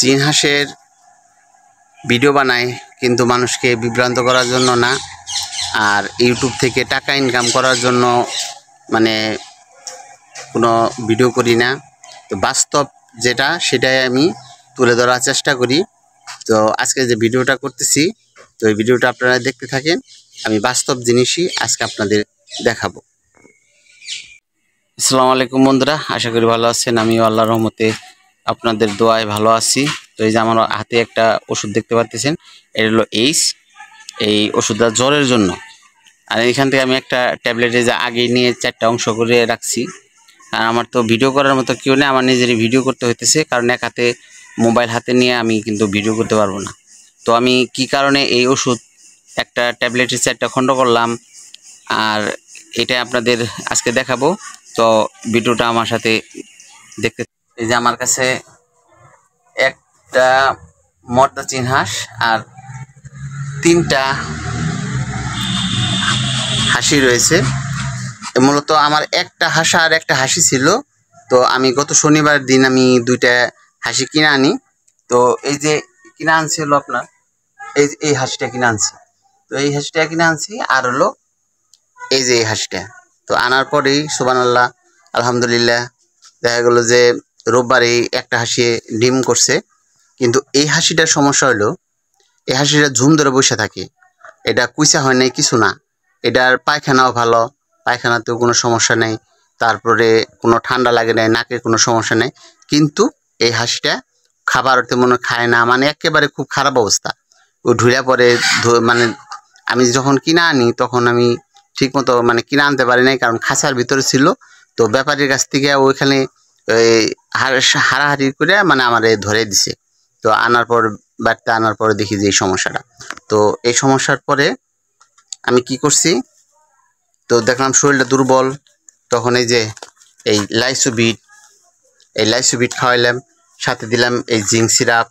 চীন হাঁসের ভিডিও বানাই কিন্তু মানুষকে বিভ্রান্ত করার জন্য না, আর ইউটিউব থেকে টাকা ইনকাম করার জন্য মানে কোনো ভিডিও করি না। তো বাস্তব যেটা সেটাই আমি তুলে ধরার চেষ্টা করি। তো আজকে যে ভিডিওটা করতেছি, তো এই ভিডিওটা আপনারা দেখতে থাকেন। আমি বাস্তব জিনিসই আজকে আপনাদের দেখাবো। আসসালামু আলাইকুম বন্ধুরা, আশা করি ভালো আছেন। আমিও আল্লাহর রহমতে আপনাদের দোয়ায় ভালো আছি। তো এই যে আমার হাতে একটা ওষুধ দেখতে পাচ্ছেন, এটা হলো এই ওষুধটা জ্বরের জন্য। আর এখান থেকে আমি একটা ট্যাবলেটে যে আগে নিয়ে 4টা অংশ করে রাখছি। আর আমার তো ভিডিও করার মতো কেউ নেই, আমার নিজেরই ভিডিও করতে হইতেছে, কারণ এক হাতে মোবাইল হাতে নিয়ে আমি কিন্তু ভিডিও করতে পারবো না। তো আমি কি কারণে এই ওষুধ একটা ট্যাবলেটের 4টা খণ্ড করলাম আর এটা আপনাদের আজকে দেখাবো। তো ভিডিওটা আমার সাথে দেখতে। এই যে আমার কাছে একটা মর্দা চীন হাঁস আর 3টা হাসি রয়েছে। মূলত আমার একটা হাঁস আর একটা হাসি ছিল। তো আমি গত শনিবার দিন আমি 2টা হাসি কিনে আনি। তো এই যে কিনে আনছি হলো আপনার এই হাঁসটা কিনে আনছি। তো এই হাঁসটা কিনে আনছি আর হলো এই যে এই হাঁসটা। তো আনার পরেই সুবহানাল্লাহ আলহামদুলিল্লাহ দেখা গেল যে রোববারে একটা হাসি ডিম করছে। কিন্তু এই হাসিটার সমস্যা হলো এই হাসিটা ঝুম ধরে বসে থাকে, এটা কুইসা হয় নাই কিছু না। এটার পায়খানাও ভালো, পায়খানাতেও কোনো সমস্যা নেই, তারপরে কোনো ঠান্ডা লাগে নাই, নাকের কোনো সমস্যা নেই। কিন্তু এই হাঁসটা খাবার তেমন খায় না, মানে একেবারে খুব খারাপ অবস্থা। ও ঢুইলা পরে মানে আমি যখন কিনে আনি তখন আমি ঠিকমতো মানে কিনে আনতে পারি নাই, কারণ খাঁচার ভিতরে ছিল। তো ব্যাপারীর কাছ থেকে ওইখানে হারাহারি করে মানে আমারে ধরে দিছে। তো আনার পর বাড়িতে আনার পরে দেখি যে এই সমস্যাটা। তো এই সমস্যার পরে আমি কি করছি, তো দেখলাম শরীরটা দুর্বল। তখন এই যে এই লাইসোবিট খাওয়াইলাম, সাথে দিলাম এই জিঙ্ক সিরাপ,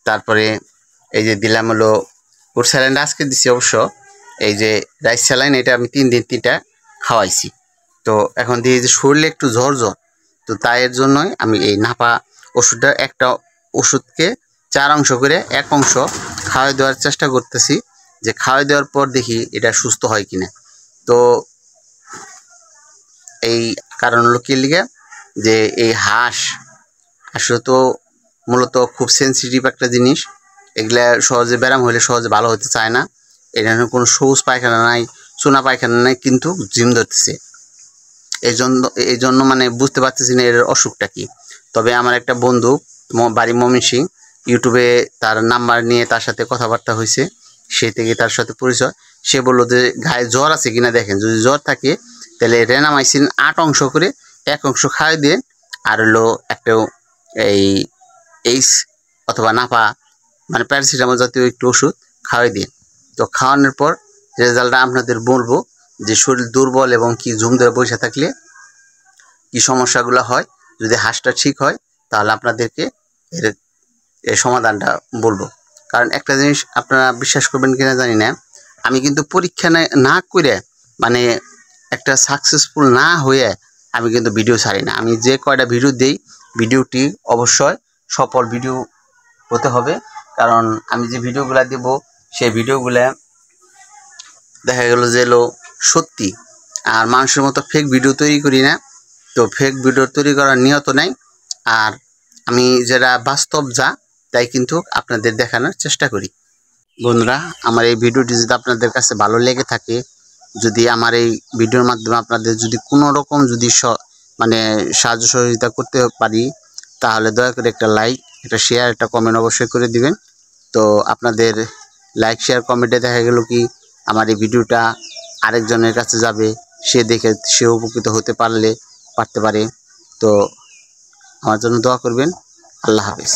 তারপরে এই যে দিলাম হলো ওর স্যালাইনটা আজকে দিছি অবশ্য। এই যে রাইস স্যালাইন, এটা আমি 3 দিন 3টা খাওয়াইছি। তো এখন দিয়ে যে শরীরে একটু জ্বর, তো তাই এর জন্যই আমি এই নাপা ওষুধটা একটা ওষুধকে 4 অংশ করে 1 অংশ খাওয়াই দেওয়ার চেষ্টা করতেছি, যে খাওয়াই দেওয়ার পর দেখি এটা সুস্থ হয় কিনা। তো এই কারণ হলো কি লিগে যে এই হাঁস আসলে তো মূলত খুব সেন্সিটিভ একটা জিনিস। এগুলা সহজে ব্যায়াম হলে সহজে ভালো হতে চায় না। এটা কোনো সবুজ পায়খানা নাই, চুনা পায়খানা নাই, কিন্তু জিম ধরতেছে। এই জন্য মানে বুঝতে পারতেছি না এর অসুখটা কি। তবে আমার একটা বন্ধু বাড়ি ময়মনসিং, ইউটিউবে তার নাম্বার নিয়ে তার সাথে কথাবার্তা হয়েছে, সে থেকে তার সাথে পরিচয়। সে বললো যে গায়ে জ্বর আছে কিনা দেখেন, যদি জ্বর থাকে তাহলে রেনামাইসিন 8 অংশ করে 1 অংশ খাওয়াই দেন, আর হলো একটা এইস অথবা নাপা মানে প্যারাসিটামল জাতীয় একটু ওষুধ খাওয়াই দিন। তো খাওয়ানোর পর রেজাল্টটা আপনাদের বলবো যে শরীর দুর্বল এবং কি ঝুম ধরে বসে থাকলে কি সমস্যাগুলো হয়। যদি হাঁসটা ঠিক হয় তাহলে আপনাদেরকে এর সমাধানটা বলবো। কারণ একটা জিনিস আপনারা বিশ্বাস করবেন কিনা জানি না, আমি কিন্তু পরীক্ষা না করে মানে একটা সাকসেসফুল না হয়ে আমি কিন্তু ভিডিও ছাড়ি না। আমি যে কয়টা ভিডিও দিই, ভিডিওটি অবশ্যই সফল ভিডিও হতে হবে। কারণ আমি যে ভিডিওগুলো দেব সেই ভিডিওগুলো দেখা গেল যে এলো সত্যি, আর মানুষের মতো ফেক ভিডিও তৈরি করি না। তো ফেক ভিডিও তৈরি করার নিয়ত নাই, আর আমি যেটা বাস্তব তাই কিন্তু আপনাদের দেখানোর চেষ্টা করি। বন্ধুরা, আমার এই ভিডিওটি যদি আপনাদের কাছে ভালো লেগে থাকে, যদি আমার এই ভিডিওর মাধ্যমে আপনাদের যদি কোনো রকম যদি মানে সাহায্য সহযোগিতা করতে পারি, তাহলে দয়া করে একটা লাইক, একটা শেয়ার, একটা কমেন্ট অবশ্যই করে দিবেন। তো আপনাদের লাইক শেয়ার কমেন্টে দেখা গেল কি আমার এই ভিডিওটা আরেকজনের কাছে যাবে, সে দেখে সে উপকৃত হতে পারতে পারে। তো আমার জন্য দোয়া করবেন। আল্লাহ হাফেজ।